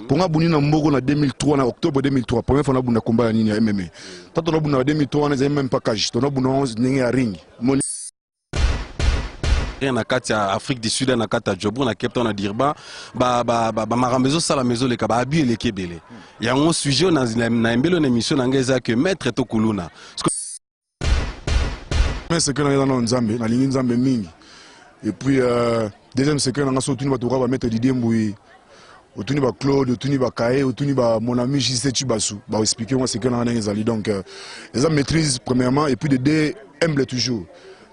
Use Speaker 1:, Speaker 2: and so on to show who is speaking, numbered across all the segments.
Speaker 1: Pour moi, Bouni na Mbogo na 2003, en octobre 2003, première fois na combat à MMA. Tant on a Bouni en 2003, on n'a même pas cage. On a Bouni n'engé à ring.
Speaker 2: Na kati ya Afrique du Sud na kati ya Djibouti na Cape Town na Durban marambezo sala mezo le kaba abi le kebele ya un sujet na embelo na émission na ngeza que maître to kuluna
Speaker 1: mais c'est que na Nzambe na lingi Nzambe mingi et puis deuxième c'est que na ngaso tuni bato ba mettre Didier Mbouyi otuni ba Claude otuni ba Kaé otuni ba mon ami Gisèle Chibasu ba expliquer moi c'est que na ngezali donc les maîtrise premièrement et puis de deux humble toujours.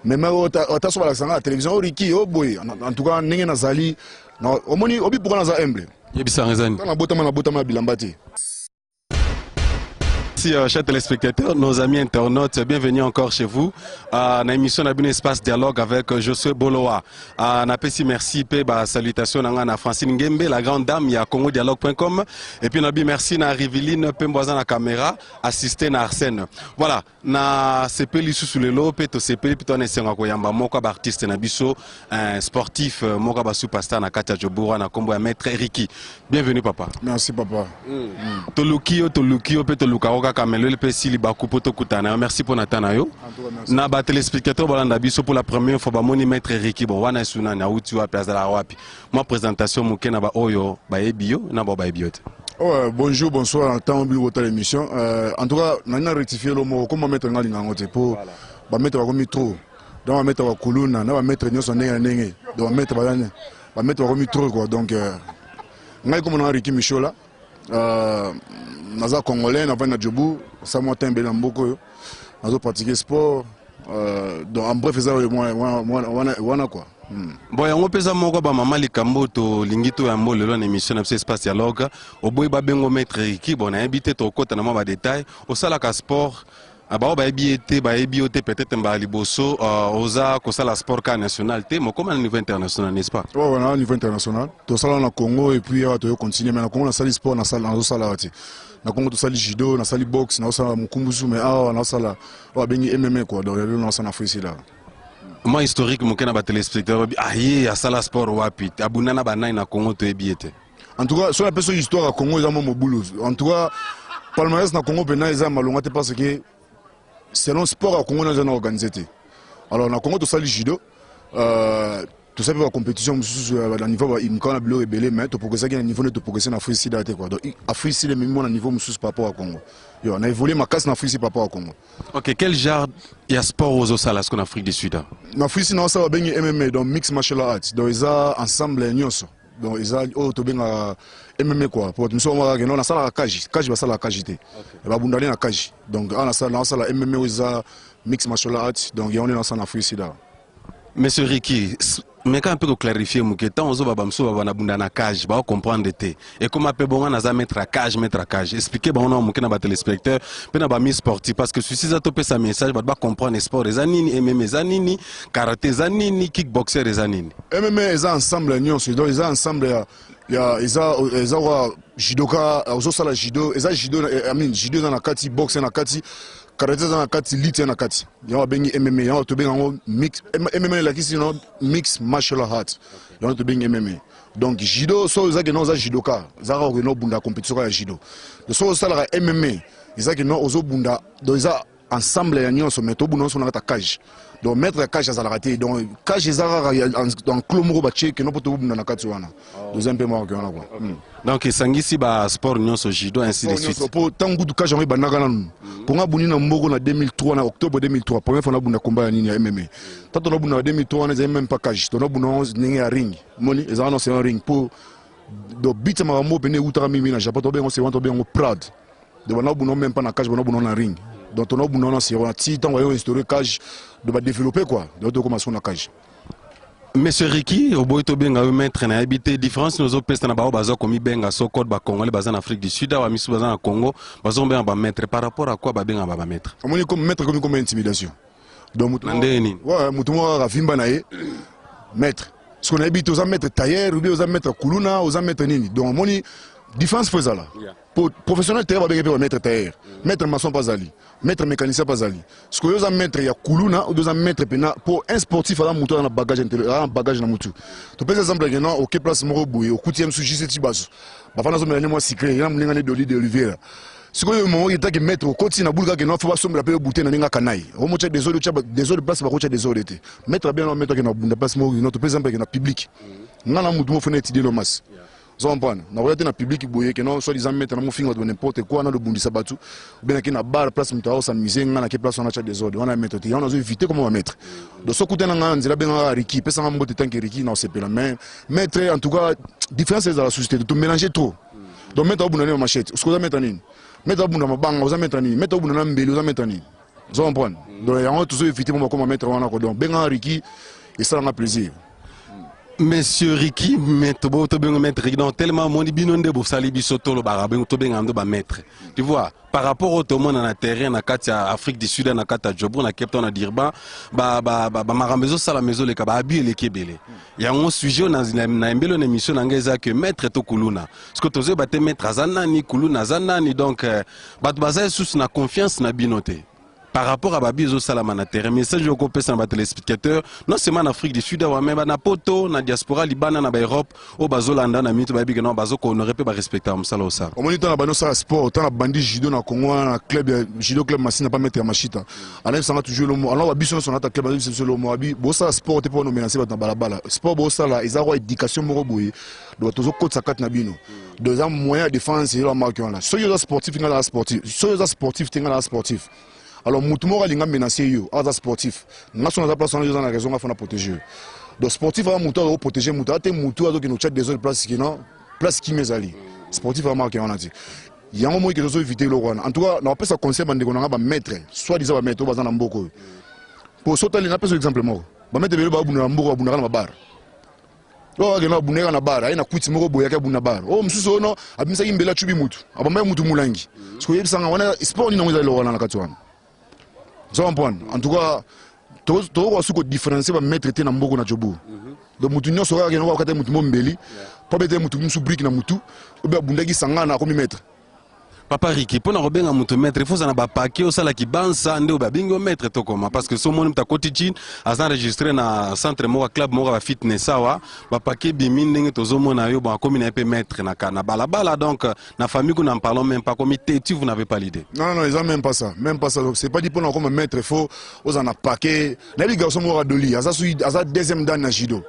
Speaker 1: Mais on a sur la télévision, en tout cas, n'est nazali. Au moins, obi pour naza humble.
Speaker 2: Yebisa rezani.
Speaker 1: Na botama bilambati.
Speaker 2: Merci chers téléspectateurs, nos amis internautes, bienvenue encore chez vous. Dans l'émission on a un espace dialogue avec Josué Boloa. Merci salutations à Francine Ngembe, la grande dame, il y a congodialogue.com. Et puis on a merci à Riveline Pemboisan la caméra, assisté à Arsène. Voilà, na CPL sous le lot, peto CPL plutôt na senga koyamba moko ba artiste na biso, un sportif moko ba superstar na Katia Jobura na kombo ya maître Ricky. Bienvenue papa.
Speaker 1: Merci papa.
Speaker 2: Tolukio peto lukaoka Kamelo Pesili Bakupoto Kutana. Merci pour Natanayo. Na ba téléspectateur balanda biso pour la première fois ba moni maître Ricky bon wana suna na uti wa place de la wapi. Moi présentation mukena ba oyo ba ebio na ba ebiote.
Speaker 1: Oh, bonjour, bonsoir, en temps de votre émission. En tout cas, on a rectifié le mot. Comment mettre un galingote pour mettre un trop. Donc, on va mettre un colonne, on va mettre un son nez, donc on va mettre un trop quoi. Donc, on a comme on a Ricky Michola. Naza Congolais, na vana Djobu, ça m'a tembe dans beaucoup. Nazo pratiquer sport. Donc en bref, ça wana quoi.
Speaker 2: Bon, on pesa moko ba mama likambo to lingito ya mbolo na émission na espace dialogue. Oboy ba bengo maître Ricky, bon na habité to kota na ma ba détail. Au sala ka sport. Aba ba ebiote peut-être mba liboso oza ko sala sport ka national te, mais comme au niveau international n'est-ce pas?
Speaker 1: Ouais, on a au niveau international. To sala na Congo et puis to continuer mais na Congo na sala sport na sala na sala ti. Na Congo to sala judo, na sala boxe, na sala mukumbusu mais na sala wa bengi MMA quoi. Donc na sala na fisi là.
Speaker 2: Moi historique mon kana ba téléspectateur aye à sala sport wapi abunana ba nai na Congo to ebiete.
Speaker 1: En tout cas, sur la personne histoire à Congo ils ont mon boulot. En tout cas, palmarès na Congo bena ils ont malongate parce que selon sport à Congo nous avons organisé. Alors na Congo to sala judo tout ça pour la compétition à niveau il me bleu et belé mais to progresser à niveau de progresser na Afrique sud quoi. Donc Afrique sud même à niveau musus par rapport à Congo. On a évolué ma casse na Afrique par rapport à Congo.
Speaker 2: OK, quel genre il y a sport aux salas en Afrique du Sud?
Speaker 1: En Afrique sud on ça va bien MMA donc mix martial arts. Donc ils ont ensemble nyonso. Donc ils ont to bien MMA quoi. Pour nous on va na sala cage va sala cage té. Et va bundale na cage. Donc on a sala MMA ils ont mix martial arts donc on est dans ça en Afrique sud.
Speaker 2: Monsieur Ricky, mais quand on peut clarifier, tant on va bunda na cage, va comprendre té. Et comment peut bon na mettre à cage. Expliquez bon non mukena ba téléspectateur, pe na ba mi sportif parce que si ça topé sa message, va pas comprendre sport les anini, MMA zanini, karaté zanini, kickboxer les anini.
Speaker 1: MMA ils ensemble nyonso, donc ils ensemble ils ont judoka, ils ont judo, ils ont judo dans la kati, boxe dans la kati. Karaté dans la kati, lit dans la kati. Il y a bengi MMA, il y a to bengi mix MMA la kisi no mix martial arts. Il y a to bengi MMA. Donc judo so za que non za judoka, za ka no bunda compétition ya judo. De so ça la MMA, za que non ozo bunda, donc za ensemble ya nyonso mais to bunda so na ta cage. Donc mettre la cage à la raté donc cage za dans clomoro ba check no poto bunda na kati wana. Deuxième peu moi que on a quoi.
Speaker 2: Donc sangisi ba sport nyonso judo ainsi de suite.
Speaker 1: Pour tangu du cage on ba nakana. Pour nga buni na Mbogo na 2003 na octobre 2003 première fois na bunda combat nini ya MMA. Tato na bunda 2003 na même pas cage. To na bunda ningi ya ring. Moni ezana no c'est un ring pour do bit ma mo bene utara mimi na Japon to bengo se wanto bengo Prad. De na bunda même pas na cage na bunda na ring. Donc on a bunda na c'est on ti tant voyons historique cage de ba développer quoi. Donc to commencer na cage.
Speaker 2: Monsieur Ricky, au boito benga mettre na habité différence nos opes na ba baza komi benga so code ba Congolais baza en Afrique du Sud wa misu baza na Congo baza benga ba mettre par rapport à quoi ba benga ba mettre.
Speaker 1: Amoni comme mettre comme intimidation. Donc
Speaker 2: mutu
Speaker 1: ouais mutu mo rafimba na ye mettre. Ce qu'on habite aux mettre tailleur ou bien aux mettre kuluna aux mettre nini. Donc amoni différence faut ça là. Pour professionnel terre va maître terre, maître maçon pas ali, maître mécanicien pas ali. Ce que vous maître il y a kuluna ou deux maître pena pour un sportif à la moto dans le bagage un bagage dans moto. Tu peux exemple que non OK place moro boué au coutième suji c'est tibazo. Ba fana zo melani moi secret, il y a mlinga d'olive d'olivier. Ce que le moment il t'a que mettre au côté na boulga que non faut pas sommer la paix bouteille na ninga kanai. On moche des autres places ba roche des autres été. Mettre bien on mettre que na bunda place moro notre par exemple que na public. Ngana mutu mo fona étudier le mas. Zompana na royauté na public boye que non soit disant mettre na mon finger de n'importe quoi na le bundi sabatu bien que na bar place mutao s'amuser ngana que place on a chat des autres on a mettre on a éviter comment on va mettre de ce côté na ngana nzela benga riki pesa ngambo tant que riki na c'est pas la même mettre en tout cas différence dans la société de mélanger trop donc mettre au bout na machette ce que vous mettre nini mettre au bout na mabanga vous mettre nini mettre au bout na mbeli vous mettre nini zompana donc on a toujours éviter comment mettre on a donc benga riki et ça on a plaisir.
Speaker 2: Monsieur Ricky, maître tellement mon binonde pour salibi soto le barabin to bengando ba maître. Tu vois, par rapport au tout monde dans terrain na katia Afrique du Sud na kata Jobo na Cape Town na Dirba, ba maramezo sala mezo le kaba abi le kebele. Ya un sujet na embelo na émission na ngeza que maître to kuluna. Ce que toze ba te maître azana ni kuluna azana ni donc ba baza sous na confiance na binoté. Par rapport à Babi Salama na terre, message au copé sans téléspectateurs, non seulement en Afrique du Sud, mais na poto, na diaspora libana, na Europe, au Bazolanda, na minute baby que non bazo qu'on aurait pas respecter am sala osa.
Speaker 1: Au moment où on a sport, on a bandi judo na Congo, na club judo club Massina pas mettre machita. Alors ça va toujours le mot. Alors Babi son a club c'est le mot. Babi bossa sport te pour nous menacer dans balabala. Sport bossa là, ils ont éducation moroboui. Doit toujours côte sa carte na bino. Deuxième moyen de défense c'est la marque là. Soyez sportif, ngala sportif. Soyez sportif, ngala sportif. Alors, Moutoumor a menacé yo, à sportif. Nous sommes à place dans la raison à protéger. Donc, sportif a mouton protéger mouton. Ate mouton a nous chat des autres places qui non, place qui mes alliés. Sportif a marqué on a dit. Il y a un moment que nous devons éviter le roi. En tout cas, on appelle ça conseil de qu'on a maître, soit disant maître au bazar n'amboko. Pour sauter les appels exemple mort. Ba mettre le babu n'amboko abu n'ala bar. Oh, que non abu n'ala bar. Aïe na kuiti moro boya ka abu na bar. Oh, msuso no abimsa imbela chubi mutu. Abamba mutu mulangi. Parce que yebisa nga wana sport ni n'ongiza le roi na katwana. En tout cas, tu as différencier va mettre na mboko na jobu. Donc mutu nyonso ka keno ka mutu mombeli, pas bete mutu msubrique na mutu, ou bien bundaki sangana comme mettre.
Speaker 2: Papa Ricky, pour nous rebenga mutu maître, il faut ça na ba paquet au sala ki bansa nde ba bingo maître to comment parce que so mon ta quotidien a enregistré na centre mo club mo ba fitness sawa, ba paquet bimine ndenge to zo mona yo ba comme na pe maître na kana bala donc na famille qu'on n'en parlons même pas comité, tu vous n'avez pas l'idée.
Speaker 1: Non ils ont même pas ça, c'est pas dit pour nous comme maître faut aux en a paquet. Na li garçon mo doli, asa deuxième dan na judo.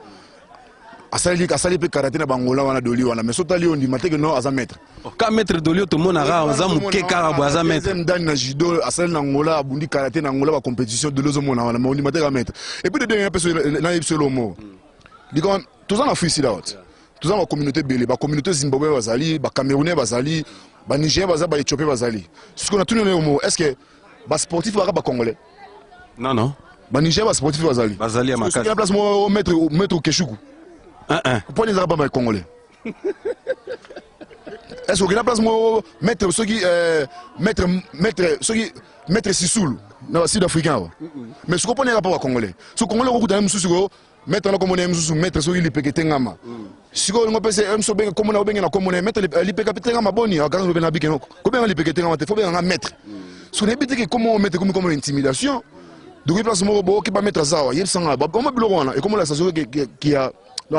Speaker 1: Asali pe karaté na bangola wana doli wana mais sotali on dit maté que non asa maître.
Speaker 2: Ka maître doli to mona ra za muke karabu asa maître.
Speaker 1: Deuxième dan na judo asali na ngola abundi karaté na ngola ba compétition de lozo mona wana mais on dit maté ka maître. Et puis de dernier personne na yebselo mo. Dikon tous en Afrique là haute. Tous en communauté belé, ba communauté zimbabwe bazali, ba camerounais bazali, ba nigérien bazali, ba éthiopien bazali. Ce qu'on a tout donné au mot, est-ce que ba sportif ba congolais?
Speaker 2: Non.
Speaker 1: Ba nigérien ba sportif bazali.
Speaker 2: Bazali à Makasi.
Speaker 1: Est-ce qu'il y a place mo mettre Keshuku? Pourquoi les Arabes congolais? Est-ce qu'il y a place moi mettre ceux qui mettre Sissoul dans le sud-africain? Mais ce qu'on connaît pas congolais. Ce congolais beaucoup d'amis sous mettre là comme on aime sous mettre ceux qui les péquetent ngama. Si on peut c'est un bien comme on a bien na comme on mettre les péquetent ngama boni à quand on bien habiter non. Combien les péquetent ngama faut bien mettre. Ce n'est pas que comment on mettre comme intimidation. Donc il place moi qui pas mettre ça. Il s'en va. Comment bloquer et comment la station qui a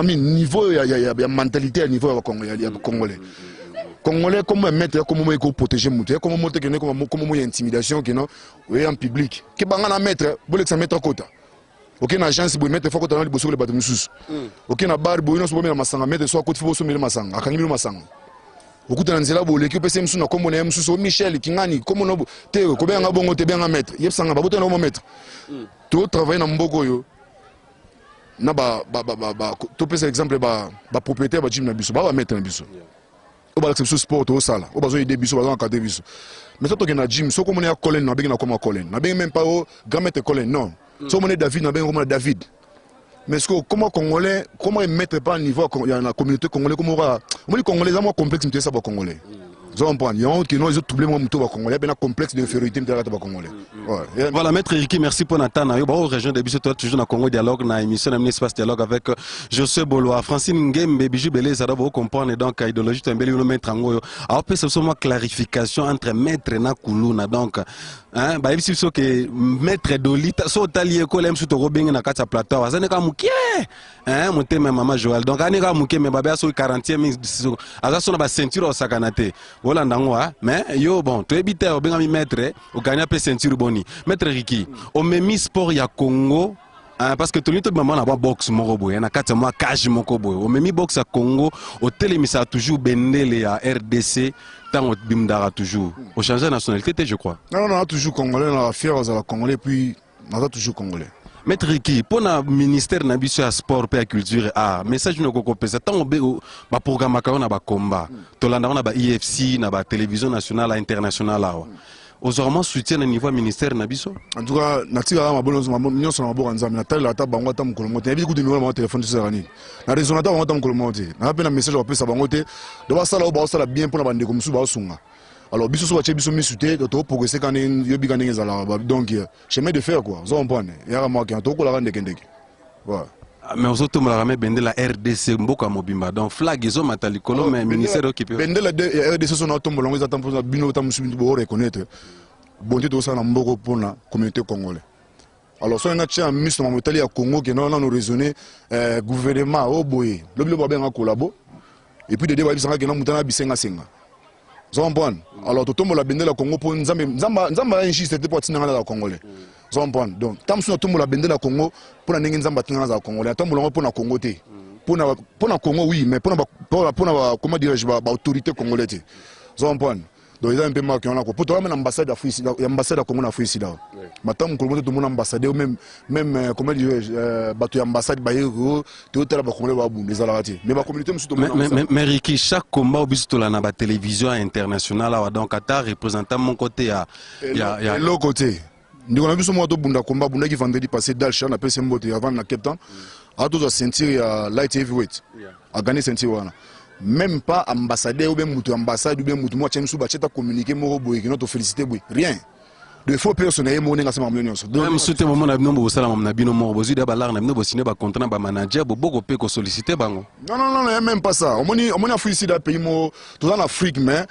Speaker 1: niveau, il y a mentalité à niveau congolais. Congolais, comment mettre, comment protéger mon terre, comment monter, comment il y a intimidation, en public. Qui va mettre, vous voulez mettre à côté. Ok, une agence, vous mettez faut que vous bosser les bateaux sous. Ok, une bar, vous n'avez pas massanga, mettez soit côté, vous mettez massanga, à Kangi massanga. Beaucoup de gens là, vous l'équipe c'est monsieur, comme on aime sous Michel, Kingani, comme on a, combien on a bon, bien à mettre. Yep, sanga, vous tenez au mettre. Tout travail dans Mboko yo. Na to pesa exemple propriétaire ba gym na biso ba mettre na biso o ba accepter sport au sala o ba zo aider biso ba encadrer biso mais toi na gym so comme on est à Colin na benga na comme Colin na benga même pas au grand maître Colin non so on est David na benga comme David mais ce que comment congolais comment mettre pas niveau il y a la communauté congolais comment on dit congolais ça moi complexe mais ça pas congolais Vous comprenez? Il y a qui nous tous les moments congolais, il y a un complexe d'infériorité de la congolais.
Speaker 2: Voilà, maître Ricky, merci pour Nathan. Bon, région de Bissau, toujours dans Congo Dialogue, dans l'émission de l'espace dialogue avec Josué Boloa, Francine Ngembe, Bijou Belé, ça doit vous comprendre donc idéologie de Mbeli, le maître Angoyo. Alors, peut c'est seulement clarification entre maître et Nakuluna. Donc, hein, bah, il faut que maître Dolita, so tali école, même sous ton robing na kata plateau, ça n'est pas mouké, hein, mon thème maman Joël. Donc, on est pas mouké, mais babé a so 40e, à ça, on a ceinture au sakanate. Voilà, ndangwa, mais yo, bon, tu habites au Bengami maître, au gagnant peu ceinture boni. Maître Ricky, au même sport ya Congo, parce que tout le monde a boxe morobo, y a quatre mois cage mokobo. Au même boxe à Congo, au télémissa toujours bendele à RDC, tant au bimdara toujours. Au changer de nationalité, je crois.
Speaker 1: Non, on a toujours congolais, on a fier aux congolais, puis on a toujours congolais.
Speaker 2: Maître Ricky, pour le ministère de la sport et de la culture, message nous coco ça tant au programme on a combat. Tout l'an on a IFC, na télévision nationale internationale là. Aujourd'hui soutien au niveau ministère Nabiso.
Speaker 1: En tout cas, natika ma bonne nous sommes bon ensemble. Nathalie la table bango tam kolomote. Ebi kudu numéro mon téléphone sur serani. Na raisonnata bango tam kolomote. Na pe na message on peut ça bangote. De ba sala ba sala bien pour na bande comme sou ba sunga. Alors biso so ba che biso misute to progresser quand yobi quand ngezala donc chemin de fer quoi. Zo mpone. Ya moi qui en to ko la rande kendeke. Voilà.
Speaker 2: Mais aux autres, on a bendé la RDC Mboka Mobimba. Donc, flag, ils ont matali colon, mais ministère occupé.
Speaker 1: Bendé la RDC, sont en tombe, ils attendent pour la bino, tam subi pour reconnaître. Bonté de ça, na Mboko pour la communauté congolaise. Alors, si on a un ministre de l'Italie à Congo qui n'a pas raisonné, gouvernement, au boye, le bleu bien en collabo, et puis des débats qui sont en bisenga senga. Vous comprenez? Alors, tout le monde a bendé la Congo pour Nzamba injuste, c'était pour Tinanga la Congolais. Vous comprenez? Donc, tant que tout le monde a bendé la Congo pour la Nzamba Tinanga la Congolais, tant que le monde pour la Congo. Pour la Congo, oui, mais pour la, comment dirais-je, l'autorité congolaise. Vous comprenez? Donc, il y a un peu marqué. Pour toi, même l'ambassade de Congo en Afrique, maintenant, tout le monde ambassadeur, même, comment dirais-je, l'ambassade,
Speaker 2: mais Ricky, chaque combat au bisto là, la télévision internationale, donc, Qatar représentant mon côté, il y a
Speaker 1: l'autre côté. Nous avons vu ce mois de combat, qui vendredi passé, Dalchan, après Sembote, avant la Cape Town, à tous à ceinture light heavyweight, à gagner ceinture. Même pas ambassadeur ou bien moutou ambassade ou bien moutou moi tiens sous bacheta communiquer mo boy qui notre féliciter boy rien de faux personnel mo nenga sama mlonyo
Speaker 2: même soute moment na bino bo sala na bino mo bozi da balar na bino bo signer ba contrat ba manager bo boko pe ko solliciter bango
Speaker 1: non même pas ça on a féliciter pays mo tout en Afrique mais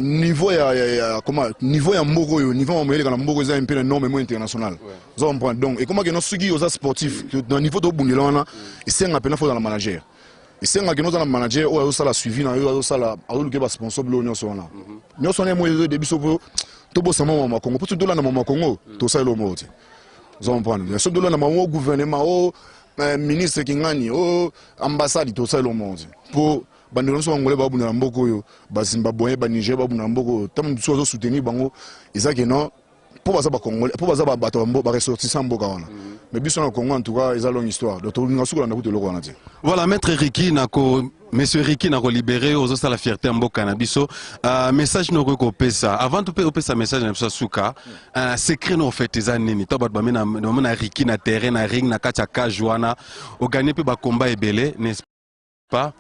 Speaker 1: niveau ya comment niveau ya mboko yo niveau mo yele kana mboko za un peu énormément international vous comprenez donc et comment que nos sugi aux sportifs dans niveau de bundela wana et c'est un peu na faut dans la manager. Et c'est un peu manager ou ça la suivi na yo ça la aluke ba sponsor blo nyonso wana nyonso na mo début so to bo sama mama Congo pour tout dollar na mama Congo to ça lo moti vous comprenez mais so dollar na mama gouvernement au ministre kingani au ambassade to ça lo moti pour bandelo so ngole ba buna mboko yo ba Zimbabwe ba Niger ba buna mboko tam so soutenir bango ezaki non pour baza ba Congolais pour baza ba bato ba ressortissant mboka wana. Mais bien sûr, au Congo, en tout cas, ils ont une longue histoire.
Speaker 2: Voilà, maître Ricky, monsieur Ricky n'a libéré aux autres la fierté en Mboka Nabiso. Message nous recopé ça. Avant de payer ça message na souka, secret nous fait des années. Ni tobat bamena na Ricky na terrain na ring na kachaka joana. Au gagner pe ba combat et belé, n'est-ce pas?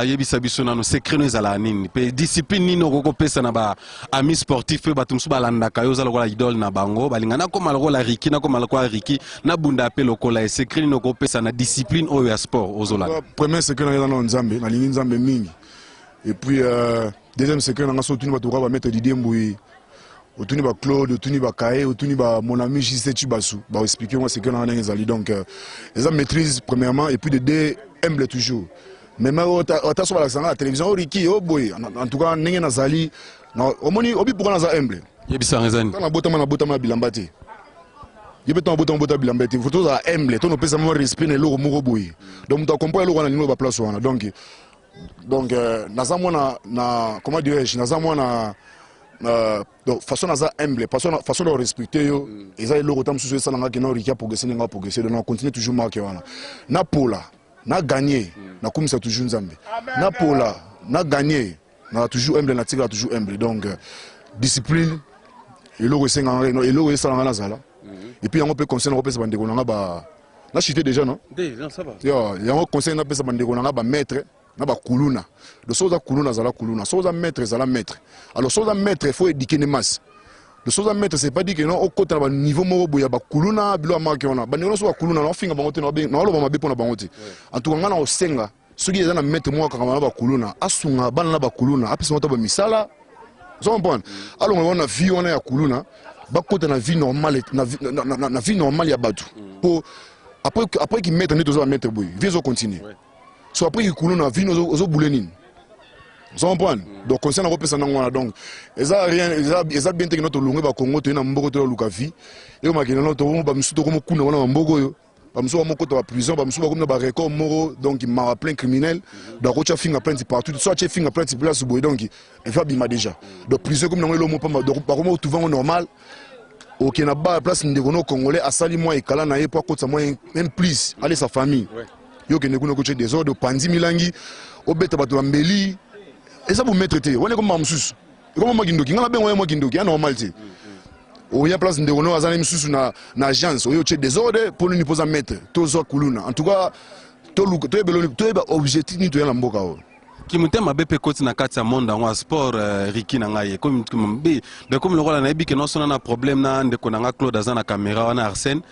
Speaker 2: Yebisa biso na no secret nous ala nini. Pe discipline ni no recopé ça na ba amis sportifs pe batumsu balanda kayo za lokola idole na bango. Balingana comme lokola Ricky na comme lokola Ricky na bunda pe lokola secret ni no recopé ça na discipline au sport aux Ola.
Speaker 1: Premier secret na dans Nzambe, na lingi Nzambe mingi. Et puis deuxième secret na so tuni ba toka ba mettre Didier Mbouyi. Otuni ba Claude, otuni ba Kaé, otuni ba mon ami Jisé Chibasu. Ba expliquer moi secret na ngezali donc les hommes maîtrisent premièrement et puis de deux humble toujours. Mais sur la télévision, Ricky, oh boy, en tout cas, n'est nazali, au moni, obi pour naza humble.
Speaker 2: Yebisa raison.
Speaker 1: Dans la botama bilambati. Yebeton bota bilambati. Faut tout ça humble. Ton opé ça me respect ne l'eau moro boy. Donc tu comprends l'eau na niveau ba place wana. Donc naza mona na comment dirais-je, naza mona donc façon naza humble, façon de respecter yo. Et ça l'eau tam sous ça na ngaki na Ricky a progresser nga progresser. Donc on continue toujours marquer wana. Na pola. Na gagné, na comme ça toujours Nzambe. Na pola, na gagné, na toujours humble, na tigre toujours humble. Donc discipline, et l'eau c'est en et l'eau c'est en nazala. Et puis on peut conseiller on peut se bander on a ba na chité déjà non?
Speaker 2: Non ça va.
Speaker 1: Yo, il y a un conseil on peut se bander on a ba maître na ba kuluna de soza kuluna zala kuluna soza maître zala maître alors soza maître il faut éduquer les masses de soza maître c'est pas dit que non au côté ba niveau moko boya ba kuluna bilo amaki ona ba nyono so ba kuluna na finga bangote na lo ba mabe pona bangote en tout cas ngana osenga soki eza na maître mo ka na ba kuluna asunga bana na ba kuluna apesa mota ba misala zo comprendre alors on a vie on a ya kuluna ba côté na vie normale na vie normale ya batu pour après qu'il mette net aux mettre boy viens continuer so après qu'il coule na vie aux boulenine vous comprenez donc concernant repère ça ngwana donc eza rien eza bien te notre longue ba Congo to na mboko to luka vie et on makina notre ba msuto comme kuna wana mboko yo ba msuto moko to ba prison ba msuto comme ba record moro donc il m'a plein criminel donc on fingerprint partout soit tu fingerprint place boy donc il va bima déjà donc prison comme na lo mo pas donc par comment tout va normal ok na ba place ndeko congolais asali moi ekala na ye pour côté moi même plus aller sa famille yo ke ndeko ko des ordres pandi milangi obeta bato mbeli et ça vous mettre té on est comme mamsus comme moi kindoki ngala ben moi kindoki ya normal té o ya place ndeko no azana msusu na agence oyo che des ordres pour nous poser mettre tozo kuluna en tout cas to beloni to objectif ni to ya mboka o
Speaker 2: Kimutema bepe koti na kati ya monde en sport Ricky na ngai comme de comme le rôle na ebi que non sona na problème na ndeko na Claude azana caméra wana Arsène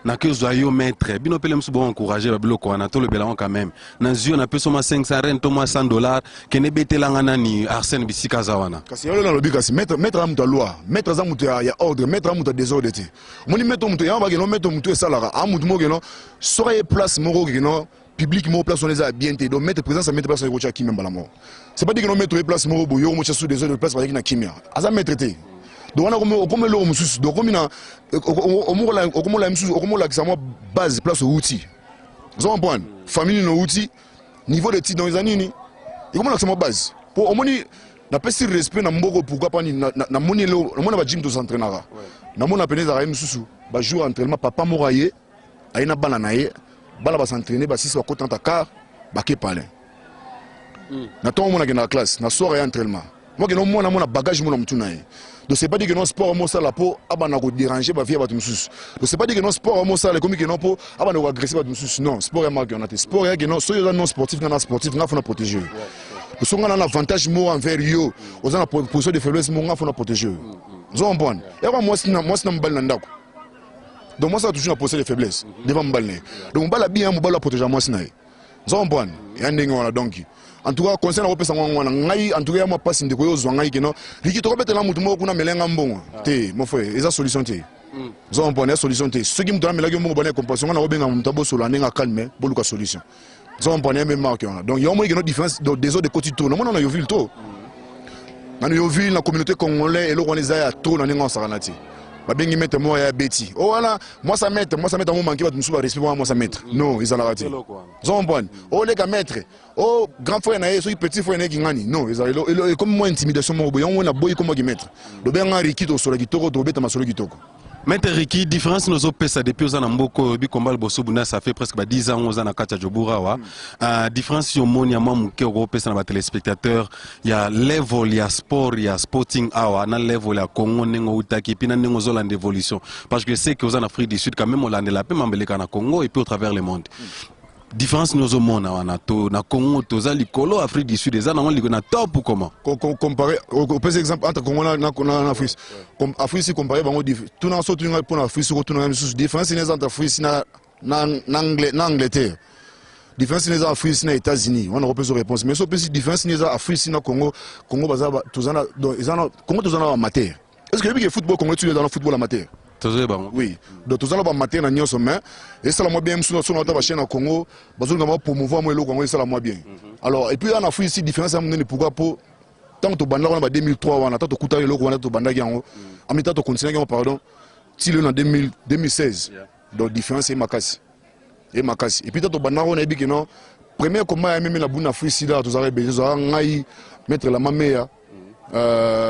Speaker 2: na que zoyo maître bino pele msubo encourager ba biloko wana to le belango quand même na zio na peso ma 500 rent to ma $100 que ne betelanga nani Arsène bisika zawana
Speaker 1: kasi yolo na lobi kasi mettre amuta loi mettre za mutu ya ordre mettre amuta désordre te moni mettre mutu ya ba que non mettre mutu esalara amutu mo que non soyez place moko que non public mo place on les a bien té donc mettre présence mettre place on qui même la mort c'est pas dire que non mettre place mo boyo mo sous des autres place avec na kimia aza mettre té donc on a comme le mususu donc comme na comme la ça moi base place au outil vous comprenez famille no outil niveau de titre dans les années ni et comme la ça base pour au moins na pesi respect na mboko pourquoi pas na moni lo na mona ba gym to s'entraînera na mona peneza ra mususu ba jour entraînement papa moraye aina bana naye bala ba s'entraîner ba 6 ba côté ta car ba ke parler na ton mona na classe na soirée entraînement moi que non mona mona bagage mona mutuna ye donc c'est pas dire que non sport mo ça la po abana ko déranger ba via ba mususu donc c'est pas dire que non sport mo ça le comme que non po abana ko agresser ba mususu non sport est marqué on a sport est que non soyez non sportif na sportif na faut protéger parce qu'on a un avantage mo envers yo aux en position de faiblesse mo faut protéger vous comprenez et moi c'est na mbal ndako donc moi ça toujours na poser les faiblesses devant mbalné donc mbala bien mo bala protéger moi sinaye vous comprenez et ndenge wana donc en tout cas concernant opesa ngwana ngai en tout cas moi passe ndeko yo zwa ngai keno liki to betela mutu mo kuna melenga mbongo te mon frère eza solution te vous comprenez solution te ce qui me donne melaki mbongo bana compassion na obenga mutu boso la nenga calme boluka solution vous comprenez même marque donc yo mo que no différence des autres côté tour non na yo ville to na yo ville la communauté congolaise et lo on les a trop na nenga saranati ba bengi mettre moi ya beti oh voilà moi ça mettre mon manquer ba musuba respect moi ça mettre non ils ont la raté zombone oh les gars mettre oh grand frère na yeso petit frère na kingani non ils ont comme moi intimidation mo boyo on a boy comme qui mettre do benga riki to solo kitoko to beta masolo kitoko.
Speaker 2: Maître Ricky, différence nous opesa depuis aux anamboko bi combat le bosso buna ça fait presque 10 ans aux anakata jobura wa différence yo moni ya mamu ke opesa na ba téléspectateurs il y a level ya sport il y a sporting awa na level ya Congo nengo utaki pina nengo zolande évolution parce que c'est que aux en Afrique du Sud quand même on l'a la paix mambeleka na Congo et puis au travers le monde différence nous au monde na to na Congo toza likolo Afrique du Sud des ana on na top ou comment
Speaker 1: comparer au par exemple entre Congo na Afrique comme Afrique si comparer bango tout na sotu nga pour Afrique sur tout na différence les entre Afrique na Angleterre différence les Afrique na États-Unis on repose réponse mais so petit différence les Afrique na Congo baza tozana Congo tozana amateur est-ce que le football Congo tu es dans le football amateur oui donc tous allons matin na nyonso mais et ça la moi bien sur notre chaîne au Congo bazonga moi promouvoir moi le Congo et ça la moi bien alors et puis en Afrique ici différence à mener pourquoi pour tant que banda on 2003 on a tant kuta le Congo to banda yango en même temps to continuer pardon si le en 2016 donc différence est makasi et puis tant to banda on a dit que non premier combat même la bonne Afrique ici là tous arrêt besoin ngai mettre la mameya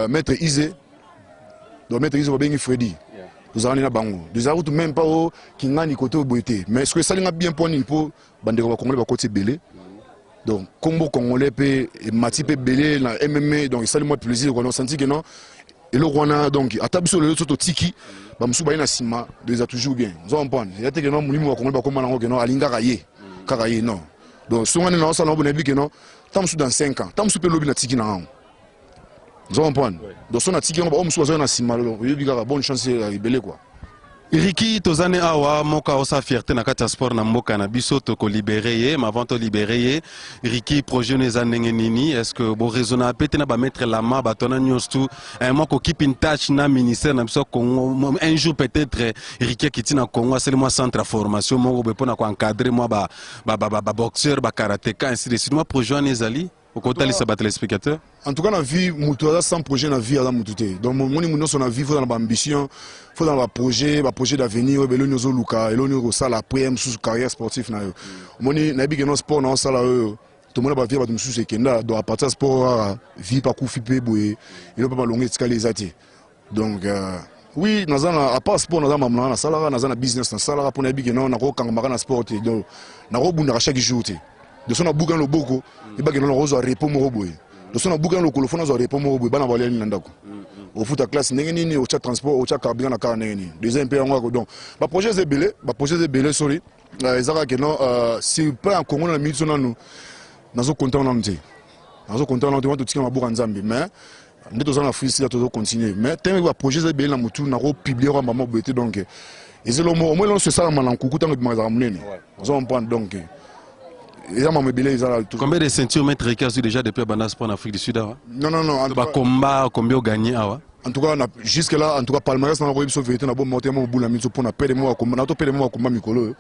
Speaker 1: mettre Isé donc mettre Isé va bien Freddy nous allons na bango nous avons tout même pas au kingani côté boité mais ce que ça linga bien pour ni pour bandeko congolais ba côté belé donc combo congolais pe mati pe belé na MMA donc ça le moi plaisir qu'on a senti que non et le rwanda donc atabiso le soto tiki ba musuba ina sima déjà toujours bien nous on prendre il y a que non mulimo congolais ba comme na que non alinga kaye non donc songane na ça non bon que non Tam sous dans 5 ans. Tam sous pe lobby na tiki na an. Vous comprenez? Donc son na tiki on ba om sous na simalo. Yo biga bonne chance à ribeler quoi.
Speaker 2: Ricky tozane awa moka osa fierté na kati ya sport na mboka na biso to ko libérer ye ma avant to libérer ye Ricky projet neza ndenge nini est-ce que bo raisonner peut-être na ba mettre la main ba tona nyostu moi ko keep in touch na ministère na biso Congo un jour peut-être Ricky qui tina Congo c'est le moi centre de formation mo be pona ko encadrer moi ba boxeur ba karatéka ainsi de suite moi projet nezali au côté les téléspectateurs.
Speaker 1: En tout cas, dans la vie, sans projet, dans la vie, donc mon son vie, il faut dans l'ambition, il faut dans le projet d'avenir, il faut dans le salle après, sous carrière sportive. Mon nabi que non sport, non salle, tout le monde va vivre dans sous kenda, donc à partir sport, vie pas coup fipé, boué, il ne peut pas longer les athées. Donc oui, dans à part sport, dans la salle, dans la business, dans la salle, pour nabi que non, na quand on va sport, donc na robunda chaque jour. De son boucan le boko et ba non rose repos mo boy de son boucan le kolofona zo repos mo boy bana balé ni ndako au foot à classe nengeni ni au chat transport au chat carburant na car nengeni deuxième pays ngwa donc ba projet zebele sorry ezaka que non si pas en Congo na minute na nous nazo content na mté nazo content na to tika mabuka nzambe mais ndeto za na freestyle to continuer mais tem ba projet zebele na mutu na ko publier wa maman boité donc et c'est le mot au moins on se sala malankuku tango bimaza munene on prend donc.
Speaker 2: Combien de ceintures mettre Ricky a déjà depuis Banasport en Afrique du Sud?
Speaker 1: Non. En tout cas,
Speaker 2: combien gagné?
Speaker 1: En tout cas, jusque-là, en tout cas, Palmarès, on a envoyé sur vérité, on a monté mon bout la mise pour perdre moi combat, on a perdu moi combat Mikolo.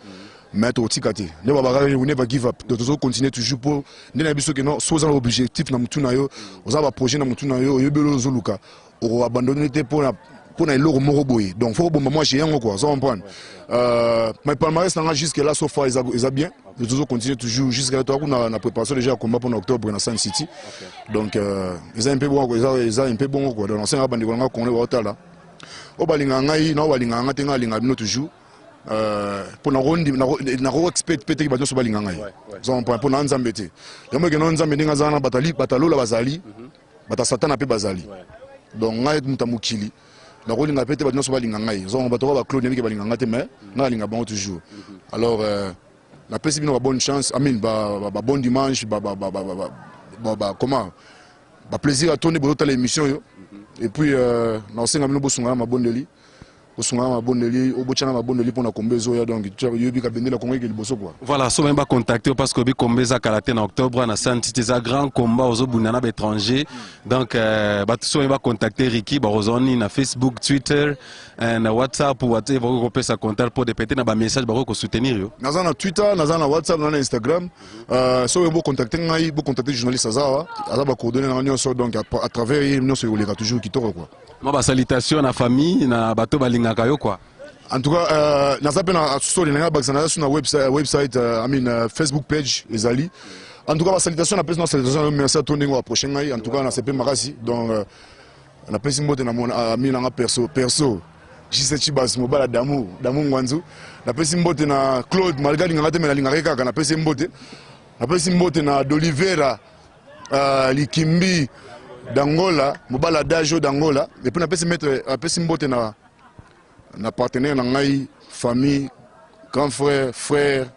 Speaker 1: Mais au tikati, ne va pas give up. De toujours continuer toujours pour ne pas que non, soit un objectif na mutu na yo, on a un projet na mutu na yo, yo belo zoluka, on abandonner pour na loro moro boy. Donc faut bon moi j'ai un quoi, ça on prend. Mais Palmarès n'a jusque là sauf fois ils a bien. De toujours continuer toujours jusqu'à toi on a préparé déjà combat pour octobre dans Sun City. Donc ils ont un peu bon ils ont un peu bon quoi. Donc l'ancien bande ko nga konle wa tala. O balinga ngai na balinga nga tenga linga bino toujours. Pour na rondi na ro expect peut-être ba so balinga ngai. Ça on prend pour na nzambe te. Yamo ke no nzambe ndinga zana batalo la bazali. Bata satana pe bazali. Donc ngai mutamukili. Na roli na peut-être ba so balinga ngai. Ça on bato ba clone ke balinga ngate mais na linga bango toujours. Alors la PCB n'a pas bonne chance, bon dimanche, comment, plaisir à tourner pour toute l'émission. Et puis, nous avons un bon délit.
Speaker 2: Voilà, so va contacter parce que Bikombe za karaté en octobre na santi un grand combat aux bunana étrangers. Donc so va contacter Ricky Barozoni na Facebook, Twitter, na WhatsApp ou whatever ko pesa contact pour dépeter na ba message ba ko soutenir yo.
Speaker 1: Na na Twitter, na na WhatsApp, na Instagram. So va contacter ngai, va contacter journaliste Azawa, ba coordonner na nyonso donc à travers nyonso yo toujours qui toro quoi.
Speaker 2: Moi salutation na famille na bato balingaka yo quoi.
Speaker 1: En tout cas, na zape na story na bakana sur na website Facebook page ezali. En tout cas, salutation na pesa na salutation merci à tout ndingo prochain ngai. En tout cas, na CP Makasi donc na pesa mbote na mon ami na perso Jise Chibas mobala damu ngwanzu. Na pesa mbote na Claude malgré ngate me na lingaka kaka na pesa mbote. Na pesa mbote na D'Olivera Likimbi d'Angola, mobala dajo d'Angola, et puis on a pu se mettre na partenaire na ngai famille, grand frère,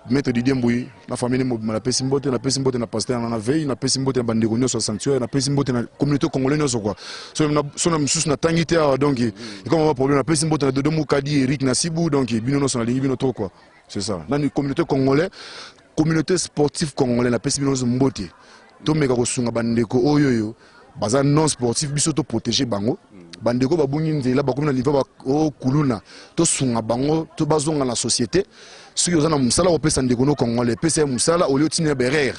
Speaker 1: maître Didier Mbouy, na famille na pesi mbote na pasteur na veille, na pesi mbote na bandeko nyoso sanctuaire, na pesi mbote na communauté congolaise nyoso quoi. So na msusu na tangité donc et comme on a problème na pesi mbote na Dodo Mukadi, Eric Nasibou donc bino no so na lingi bino to quoi. C'est ça. Dans une communauté congolaise, communauté sportive congolaise na pesi bino mbote. Tomeka kosunga bandeko oyoyo baza non sportif biso to protéger bango bandeko babungi nzela bakomina niveau o kuluna to sunga bango to bazonga na société soki ozana musala opesa ndeko no congolais pesa musala olio tina berer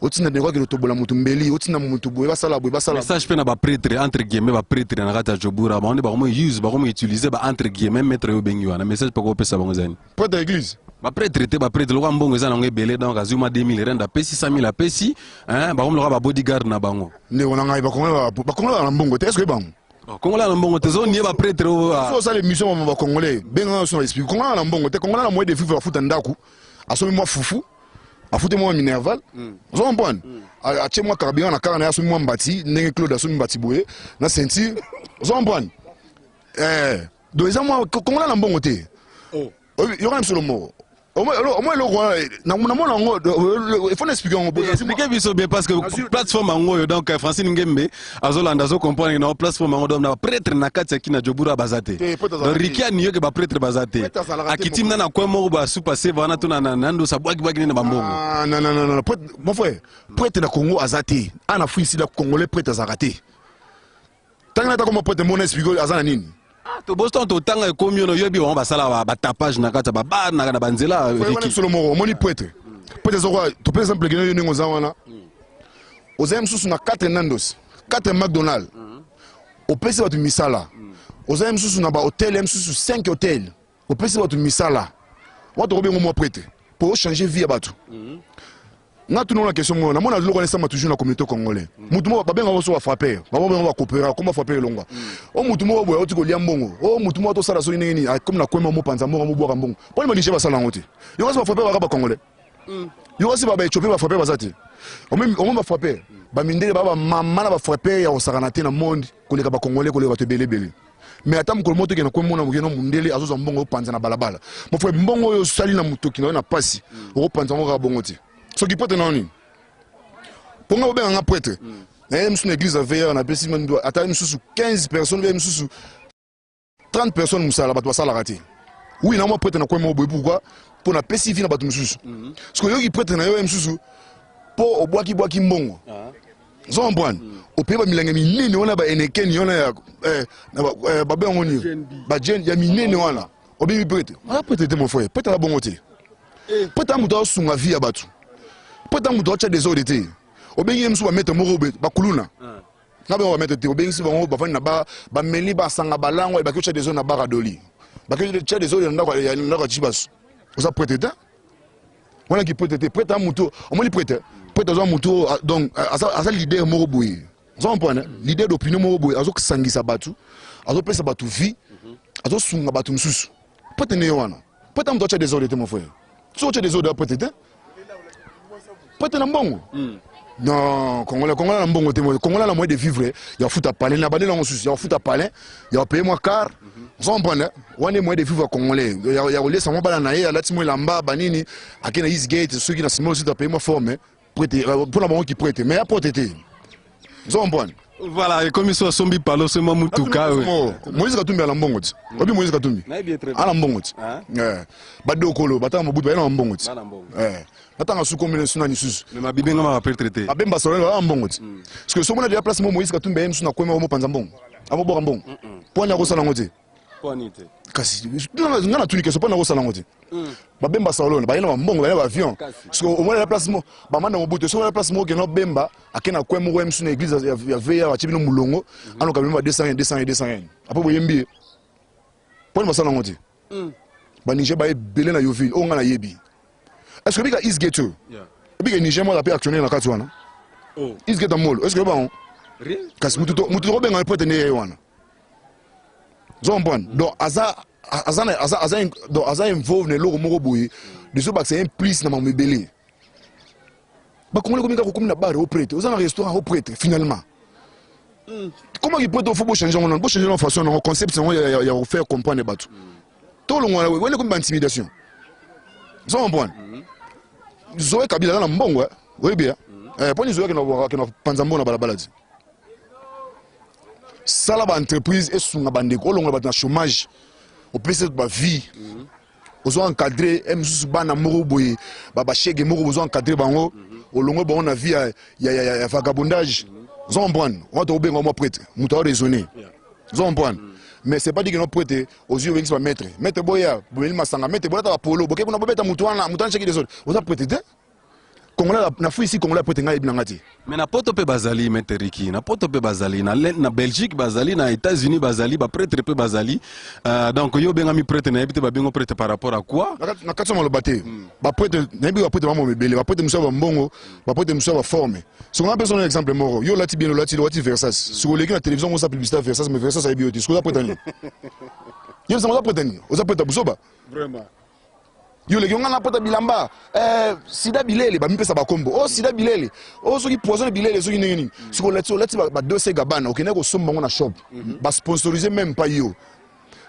Speaker 1: otina ndeko ke tobola mutu mbeli otina mutu boye basala
Speaker 2: message pe na ba prêtre entre guillemets ba prêtre na kata jobura ba on ba use ba utiliser ba entre guillemets mettre yo bengi wana message pa ko pesa bango zani
Speaker 1: prêtre d'église
Speaker 2: ba prêtre le roi mbongo ezana ngai belé donc azuma 2000 renda pesi 5000 a pesi hein ba le ba bodyguard na bango
Speaker 1: ne ona ngai ba kongola na mbongo est-ce que bango
Speaker 2: kongola na mbongo te zo nie ba prêtre
Speaker 1: so ça les missions ba congolais benga so explique kongola na mbongo te kongola na moyen de vivre futa ndaku asomi moi fufu afute moi minerval zo comprendre a tie moi carburant na car na asomi moi mbati ndenge Claude asomi mbati boye na ceinture zo comprendre donc ça moi kongola na mbongo te yo quand même sur le mot au moins il faut expliquer.
Speaker 2: Expliquez bien parce que plateforme en donc Francine Ngembe azolanda zo comprendre na plateforme en donc na prêtre na kati ki na Jobura bazate. Donc Rikia niyo ke ba prêtre bazate. Akitim na kwa mo ba su passer wana tuna na nando sa bwaki na bambongo.
Speaker 1: Non, mon frère, prêtre na Congo azate. Ana fu ici la congolais prêtre azarate. Tant que comme prêtre mon expliquer azana nini.
Speaker 2: To Boston to tanga komi no yobi on ba sala ba tapage na kati ba na banzela
Speaker 1: Rikia. Solomo moni prêtre. Prêtre zo to par exemple que nous ngoza wana. Ozem susu na 4 Nandos, 4 McDonald's. Au PC va tu misala. Ozem susu na ba hôtel, em susu 5 hôtels. Au PC va tu misala. Wa to bien mo prêtre pour changer vie abatu. Na tout la question moi, na mona lo connaissance ma toujours na communauté congolais. Mutu mo ba benga so wa frapper. Ba mo ba coopérer, comment frapper longa. O mutu mo boya o tiko lia mbongo. O mutu mo to sala so nini comme na kwema mo panza mo boka mbongo. Pour le manicher ba sala ngote. Yo so frapper ba congolais. Yo aussi ba choper ba frapper ba zati. On même ba frapper. Ba mindele ba mama na ba frapper ya osakana na monde koleka ba congolais koleka to belebele. Mais attends ko moto ke na kwema na mugeno mundele azo mbongo panza na balabala. Mo frère mbongo yo sali na mutoki na pasi. O panza ngo ga bongo ti. Ce qui peut être non. Pour moi, on a prêtre. Même si l'église a veillé, on a passé 15 personnes, même 30 personnes, moussa la bateau ça la raté. Oui, non, moi prêtre na quoi moi pourquoi pour na pacifier na bateau moussou. Parce que yo qui prêtre na yo même sous pour au bois qui mbongo. Zo on prend. Au pays ba milanga minene on a ba eneken on a ba ben oni. Ba jen ya minene wana. Obi prêtre. Ah prêtre mon frère, prêtre la bongoté. Prêtre muto sunga vie ya bateau. Peut-être que tu as des autres été. Au bien, tu vas mettre mon robot, Bakuluna. Tu vas mettre tes obéis, tu vas faire ba meli ba sanga balango et ba que tu as des zones à baradoli. Ba que tu as des autres na chibas. Vous avez prêté ça? Voilà qui peut être prêt à muto. On m'a dit prêt. Prêt à muto donc à ça l'idée mon robot. Vous comprenez? L'idée d'opinion mon robot, azo sangi sabatu, azo pesa batu vie, azo sunga batu msusu. Prêt ne wana. Prêt à muto tu as des autres mon frère. Tu as des autres prêté ça? Peut-être un bon. Non, Congolais na mbongo te Congolais na moyen de vivre, il y a foot à parler na bandela on souci, il y a foot à parler, il y a payer moi car, on prend on est moyen de vivre Congolais. Il y a relé ça moi bala na ye, la timo lamba banini, akena Eastgate, ceux qui na simo aussi payer moi forme, prêter pour la banque qui prête, mais à protéger. On prend.
Speaker 2: Voilà, et comme ils sont sombi palo c'est moi mutuka.
Speaker 1: Moïse Katumbi ala mbongo ti. Obi Moïse Katumbi. Ala mbongo ti. Bado kolo, batanga mobutu ala mbongo ti. Attends, sous combien de sunani sus.
Speaker 2: Mais ma bibenga ma appelle traité.
Speaker 1: Ma bemba solo la mbongo ti. Parce que somo na déjà place Moïse Katumbi em suna kwema mo panza mbongo. Amo boka mbongo. Pona ko sala ngote.
Speaker 2: Ponite.
Speaker 1: Kasi ngana tuni ke so pona ko sala ngote. Ba bemba solo ba yena mbongo ba avion. Parce que au moins la place mo ba manda mobutu so la place mo ke no bemba akena kwema ko em suna église ya veya wa chibino mulongo. Ano ka bemba 200. Apo boyembi. Pona sala ngote. Ba Niger ba belé na Yoville o ngana yebi. Est-ce que biga Eastgate? Biga Niger moi la actionner na katwana. Oh. Eastgate mall. Est-ce que ba on? Rien. Kasi mutu ko benga pote ne wana. Zombon. Donc aza involve ne logo moko boye. De so ba c'est implice na mabelé. Ba Congolais ko minga ko na bar au prêtre. Oza na restaurant au prêtre finalement. Comment il peut faut changer mon changer la façon de concept c'est il y a faire comprendre batu. Tout le monde ouais comme intimidation. Zombon. Zoé Kabila na mbongo oui bien poni zoé que na panzambo na balabala di sala ba entreprise et sunga bandeko longo ba na chômage au PC ba vie ozo encadrer msusu bana moko boye ba chege moko ozo encadrer bango au longo ba on a vie ya vagabondage zombon on to benga mo prêtre muto raisonner zombon mais c'est pas dit que non prêter aux yeux va mettre boya boyeli masanga mettre boya ta polo boke kuna bobeta mutuana cheki des autres vous a prêté Congolais na fu ici Congolais prêter ngai binangati
Speaker 2: mais na poto pe bazali mettre Riki na poto pe bazali na Belgique bazali na États-Unis bazali ba prêtre pe bazali donc yo benga mi prêtre na ebite ba bengo prêtre par rapport à quoi
Speaker 1: na katso malo baté ba prêtre na bi ba prêtre ba mo mebele ba prêtre muso ba mbongo ba prêtre muso ba forme si on a besoin d'un exemple moro yo lati bien lati Versace sur les la télévision on s'appelle publicité Versace mais Versace a bioti ce qu'on a prêté yo ça on a prêté on a prêté busoba vraiment yo les gens na pota bilamba sida bilele ba mipesa ba kombo oh sida bilele oh soki poison bilele soki nini siko lati ba dossier gabana okene ko somba ngona shop ba sponsoriser même pas yo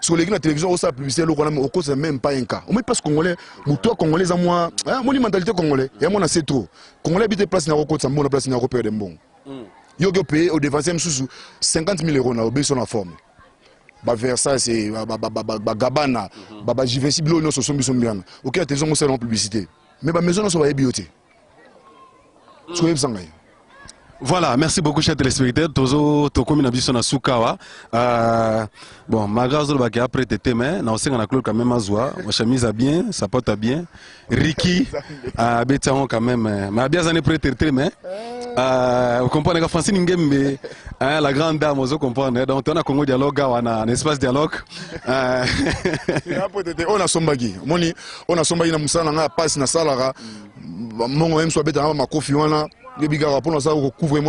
Speaker 1: sur les la télévision, ça publicité, au cause c'est même pas un cas. On met pas ce congolais, toi congolais à moi, moi mentalité congolais, et moi c'est trop. Congolais habite place na côte, ça mon place na repère de bon. Yo go payer au défenseur sous 50 000 euros na obéissance en forme. Ba Versailles c'est ba Gabana, ba Givenchy blo no so sombi sombian. OK, la télévision c'est en publicité. Mais ba maison no so ba bioté. Tu connais ça?
Speaker 2: Voilà, merci beaucoup, chers téléspectateurs. Tozo, Tokomi Nabiso na Sukawa. Bon, malgré ça, le après t'étais, mais na aussi on a clos quand même à Zoua. Ma chemise a bien, sa porte a bien. Ricky, Bétaon quand même. Mais bien années près t'étais, mais vous comprenez que Francine Ngembe, la grande dame, vous comprenez. Donc on a Congo dialogue, on a un espace dialogue.
Speaker 1: On a Sombagi, on a Sombagi na Moussana, on a passe na Salara. Mon même soit bête, ma confiance. Les bigarra pour nous ça couvrir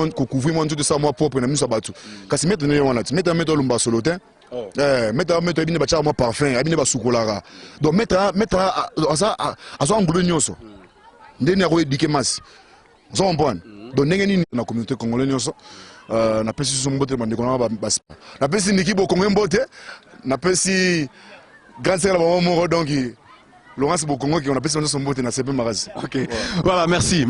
Speaker 1: tout ça moi propre na miso batu kasi mettre ne wana mettre lumba solotin mettre bine bacha moi parfum bine ba sukolara donc mettre ça à son ngolo nyoso ndeni ako éduquer masse on comprend donc ndenge nini na communauté congolaise nyoso na pesi so mbote bandeko na na pesi niki bo kongo mbote na pesi grand sœur la maman moro donc Laurence Bokongo qui on appelle son mot na CP Maraz.
Speaker 2: OK. Voilà, merci.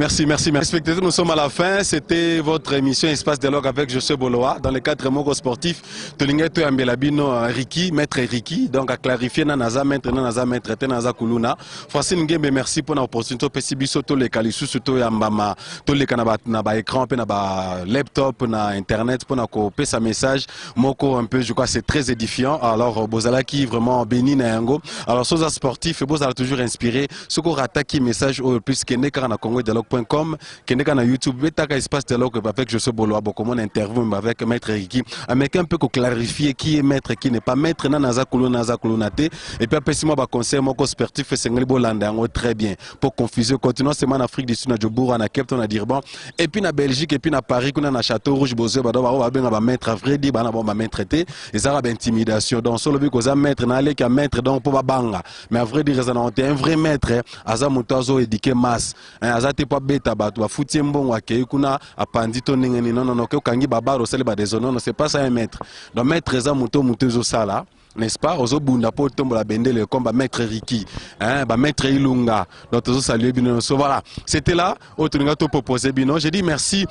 Speaker 2: Spectateurs, nous sommes à la fin. C'était votre émission Espace Dialogue avec Josué Bolowa dans les cadres mogo sportifs. Tolingeto Ambelabino Ricky, maître Ricky, donc à clarifier naza maître naza kuluna. Francine Ngembe, merci pour l'opportunité pesi biso to les kalisu to yambama to les kanaba na ba écran pe na ba laptop na internet pour na ko pesa message moko un peu je crois c'est très édifiant. Alors bozala qui vraiment béni na yango. Alors soza sportif et bozala toujours inspiré ce qu'on attaque message au plus que n'est qu'à congodialogue.com que n'est qu'à YouTube betaka espace dialogue avec Josué Bolowa beaucoup mon interview avec maître Ricky avec un peu qu'on clarifier qui est maître qui n'est pas maître naza kulunate et puis après si moi ba conseil moko sportif sengeli bolanda très bien pour confuser continuons c'est en Afrique du Sud na Djoboura na Cape Town na Durban et puis na Belgique et puis na Paris kuna na Château Rouge bozo ba ba maître vrai dit ba na bon ba maître té et ça ba intimidation donc solo bi ko za maître na aller qu'à maître donc pour ba banga mais à vrai dire t'es un vrai maître aza motazo éduquer masse aza te pas beta bato afuti mbongo akei kuna apandi to ningeni non ke kangi babaro sele ba déshonneur non c'est pas ça un maître donc maître aza moto sala n'est-ce pas ozo bunda po tombo la bendele comme ba maître Ricky ba maître Ilunga donc ozo saluer bino so voilà c'était là otuninga to proposer bino j'ai dit merci.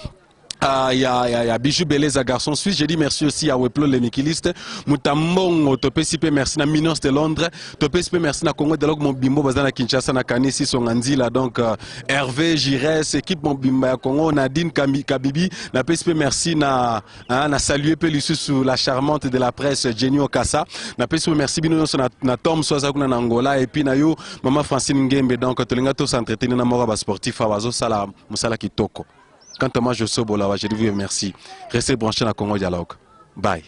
Speaker 2: Il y a Bijou Beleza garçon suisse. J'ai dit merci aussi à Weplo le Mikiliste. Moutambongo topesipe merci na Minos de Londres. Topesipe merci na Congo Dialogue mon bimbo bazana Kinshasa na Kanisi Songanzi là donc Hervé Giresse équipe mon bimba Congo Nadine Kabibi na pesipe merci na saluer pelusu sous la charmante de la presse Jenny Okassa. Na pesipe merci bino na Tom Soza kuna na Angola et puis na yo maman Francine Ngembe donc tolinga to s'entretenir na mora ba sportif awazo sala musala kitoko. Quant à moi, je suis Bolowa, je dis vous merci. Restez branchés dans Congo Dialogue. Bye.